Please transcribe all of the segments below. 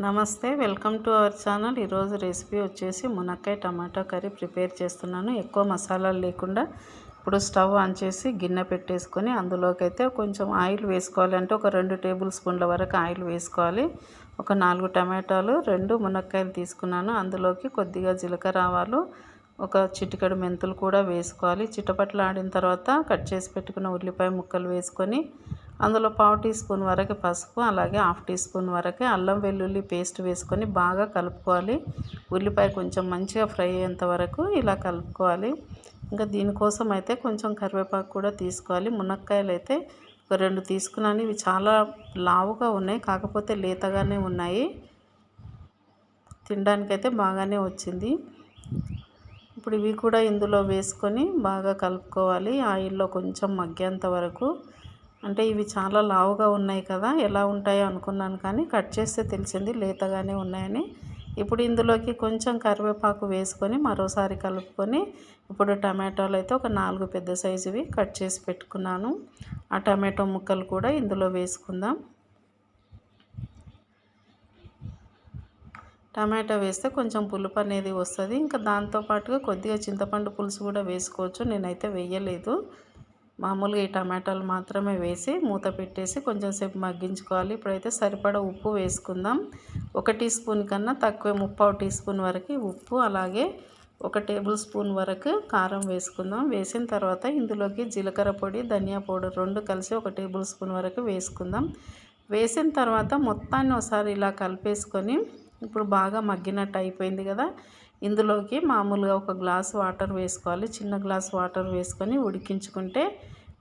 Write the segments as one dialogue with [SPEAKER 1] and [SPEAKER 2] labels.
[SPEAKER 1] నమస్తే, welcome to our channel. ఈరోజు recipe వచ్చేసి మునక్కాయ టమాటో కర్రీ ప్రిపేర్ చేస్తున్నాను. ఎక్కువ మసాలాలు లేకుండా ఇప్పుడు స్టవ్ ఆన్ చేసి గిన్నె పెట్టేసుకొని అందులోకి అయితే కొంచెం ఆయిల్ వేసుకోవాలి. అంటే ఒక 2 టేబుల్ స్పూన్ల వరకు ఆయిల్ వేసుకోవాలి. ఒక 4 టమాటాలు, 2 మునక్కాయలు తీసుకున్నాను. అందులోకి కొద్దిగా జీలకర్ర ఆవాలు, ఒక చిటికెడు మెంతులు కూడా వేసుకోవాలి. చిటపటలాడిన తర్వాత కట్ చేసి పెట్టుకున్న ఉల్లిపాయ ముక్కలు వేసుకొని అందులో 1/2 టీ స్పూన్ వరకు పసుపు, అలాగే 1/2 టీ స్పూన్ వరకు అల్లం వెల్లుల్లి పేస్ట్ వేసుకొని బాగా కలుపుకోవాలి. ఉల్లిపాయ కొంచెం మంచిగా ఫ్రై అయ్యేంత వరకు ఇలా కలుపుకోవాలి. ఇంకా దీనికోసం అయితే కొంచెం కరివేపాకు కూడా తీసుకోవాలి. మునక్కాయలు అయితే ఒక 2 తీసుకున్నాను. ఇవి చాలా లావుగా ఉన్నాయి, కాకపోతే లేతగానే ఉన్నాయి. తినడానికైతే బాగానే వచ్చింది. ఇప్పుడు ఇవి కూడా ఇందులో వేసుకొని బాగా కలుపుకోవాలి. ఆయిల్లో కొంచెం మగ్గేంత వరకు. అంటే ఇవి చాలా లావుగా ఉన్నాయి కదా, ఎలా ఉంటాయో అనుకున్నాను, కానీ కట్ చేస్తే తెలిసింది లేతగానే ఉన్నాయని. ఇప్పుడు ఇందులోకి కొంచెం కరివేపాకు వేసుకొని మరోసారి కలుపుకొని ఇప్పుడు టమాటాలు అయితే ఒక 4 పెద్ద సైజువి కట్ చేసి పెట్టుకున్నాను. ఆ టమాటో ముక్కలు కూడా ఇందులో వేసుకుందాం. టమాటా వేస్తే కొంచెం పులుపు అనేది వస్తుంది. ఇంకా దాంతోపాటుగా కొద్దిగా చింతపండు పులుసు కూడా వేసుకోవచ్చు. నేనైతే వేయలేదు, మామూలుగా ఈ టమాటాలు మాత్రమే వేసి మూత పెట్టేసి కొంచెం సేపు మగ్గించుకోవాలి. ఇప్పుడైతే సరిపడా ఉప్పు వేసుకుందాం. 1 టీ స్పూన్ కన్నా తక్కువ, 3/4 టీ స్పూన్ వరకు ఉప్పు, అలాగే 1 టేబుల్ స్పూన్ వరకు కారం వేసుకుందాం. వేసిన తర్వాత ఇందులోకి జీలకర్ర పొడి, ధనియా పౌడర్ 2 కలిసి 1 టేబుల్ స్పూన్ వరకు వేసుకుందాం. వేసిన తర్వాత మొత్తాన్ని ఒకసారి ఇలా కలిపేసుకొని ఇప్పుడు బాగా మగ్గినట్టు అయిపోయింది కదా, ఇందులోకి మామూలుగా ఒక గ్లాస్ వాటర్ వేసుకోవాలి. చిన్న గ్లాస్ వాటర్ వేసుకొని ఉడికించుకుంటే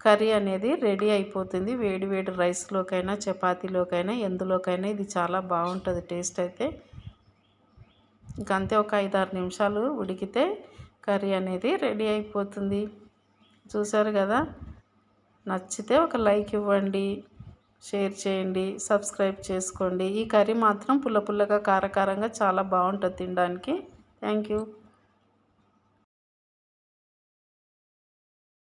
[SPEAKER 1] కర్రీ అనేది రెడీ అయిపోతుంది. వేడి వేడి రైస్లోకైనా, చపాతీలోకైనా, ఎందులోకైనా ఇది చాలా బాగుంటుంది టేస్ట్ అయితే. ఇంకంతే, ఒక 5-6 నిమిషాలు ఉడికితే కర్రీ అనేది రెడీ అయిపోతుంది. చూసారు కదా, నచ్చితే ఒక లైక్ ఇవ్వండి, షేర్ చేయండి, సబ్స్క్రైబ్ చేసుకోండి. ఈ కర్రీ మాత్రం పుల్ల పుల్లగా, కారకారంగా చాలా బాగుంటుంది తినడానికి. Thank you.